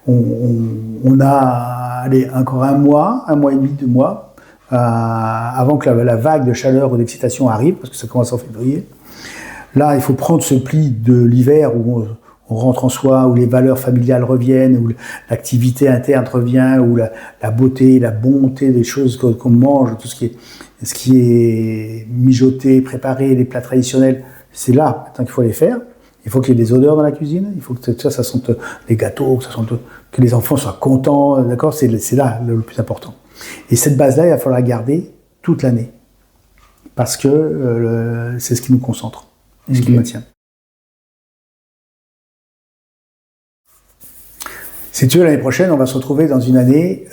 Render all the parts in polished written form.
On a allez, encore un mois et demi, 2 mois, avant que la vague de chaleur ou d'excitation arrive, parce que ça commence en février. Là, il faut prendre ce pli de l'hiver où on rentre en soi, où les valeurs familiales reviennent, où l'activité interne revient, où la beauté, la bonté des choses qu'on mange, tout ce qui est mijoté, préparé, les plats traditionnels, c'est là maintenant qu'il faut les faire. Il faut qu'il y ait des odeurs dans la cuisine, il faut que ça sente les gâteaux, que les enfants soient contents, d'accord ? C'est là le plus important. Et cette base-là, il va falloir la garder toute l'année, parce que c'est ce qui nous concentre, et ce qui nous maintient. Si tu veux, l'année prochaine, on va se retrouver dans une année,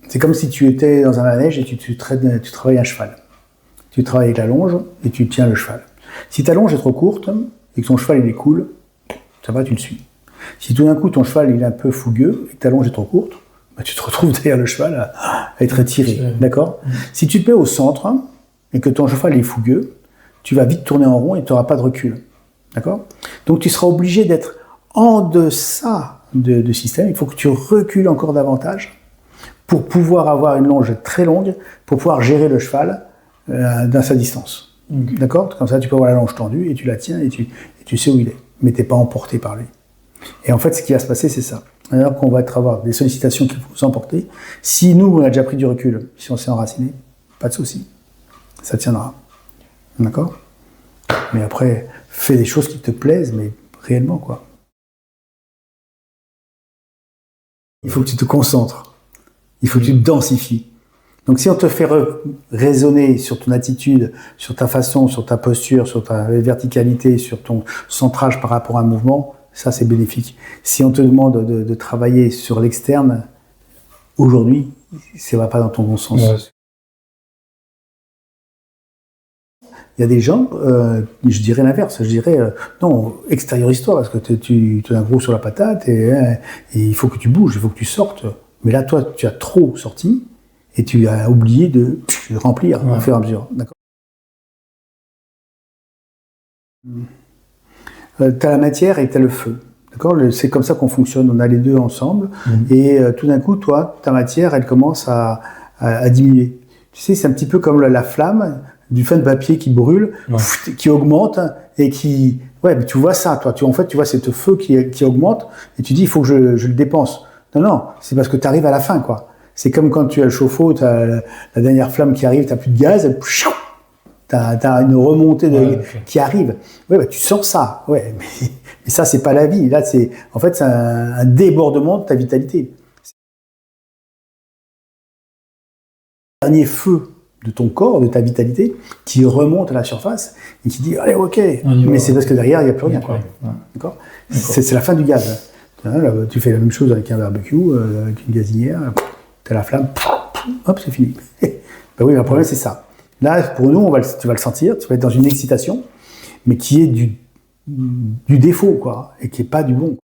c'est comme si tu étais dans un manège et tu travailles un cheval. Tu travailles avec la longe et tu tiens le cheval. Si ta longe est trop courte, et que ton cheval il est cool, ça va, tu le suis. Si tout d'un coup ton cheval il est un peu fougueux et que ta longe est trop courte, bah, tu te retrouves derrière le cheval à être étiré, d'accord ? Si tu te mets au centre et que ton cheval est fougueux, tu vas vite tourner en rond et tu n'auras pas de recul, d'accord ? Donc tu seras obligé d'être en deçà de système, il faut que tu recules encore davantage pour pouvoir avoir une longe très longue, pour pouvoir gérer le cheval dans sa distance. D'accord ? Comme ça, tu peux avoir la longe tendue et tu la tiens et tu sais où il est. Mais tu n'es pas emporté par lui. Et en fait, ce qui va se passer, c'est ça. Alors qu'on va avoir des sollicitations qui vont nous emporter. Si nous, on a déjà pris du recul, si on s'est enraciné, pas de souci. Ça tiendra. D'accord ? Mais après, fais des choses qui te plaisent, mais réellement, quoi. Il faut que tu te concentres. Il faut que tu te densifies. Donc si on te fait raisonner sur ton attitude, sur ta façon, sur ta posture, sur ta verticalité, sur ton centrage par rapport à un mouvement, ça c'est bénéfique. Si on te demande de travailler sur l'externe, aujourd'hui, ça ne va pas dans ton bon sens. Ouais. Il y a des gens, je dirais l'inverse, je dirais non, extériorise-toi parce que tu as un gros sur la patate et il faut que tu bouges, il faut que tu sortes. Mais là, toi, tu as trop sorti. Et tu as oublié de remplir au fur et à mesure. D'accord ? Tu as la matière et tu as le feu. D'accord ? C'est comme ça qu'on fonctionne. On a les deux ensemble. Et tout d'un coup, toi, ta matière, elle commence à diminuer. Tu sais, c'est un petit peu comme la flamme du fin de papier qui brûle, qui augmente et qui... Ouais, mais tu vois ça, toi. En fait, tu vois ce feu qui augmente et tu dis, il faut que je le dépense. Non, c'est parce que tu arrives à la fin, quoi. C'est comme quand tu as le chauffe-eau, tu as la dernière flamme qui arrive, tu n'as plus de gaz, tu as une remontée qui arrive. Ouais, bah, tu sens ça, ouais, mais ça, c'est pas la vie. Là, c'est un débordement de ta vitalité. Le dernier feu de ton corps, de ta vitalité, qui remonte à la surface et qui dit, allez, ok, mais c'est parce que derrière, il n'y a plus rien. Quoi. D'accord ? C'est la fin du gaz. Là, tu fais la même chose avec un barbecue, avec une gazinière. T'as la flamme, hop, c'est fini. Ben oui, le problème, c'est ça. Là, pour nous, tu vas le sentir, tu vas être dans une excitation, mais qui est du défaut, quoi, et qui n'est pas du bon.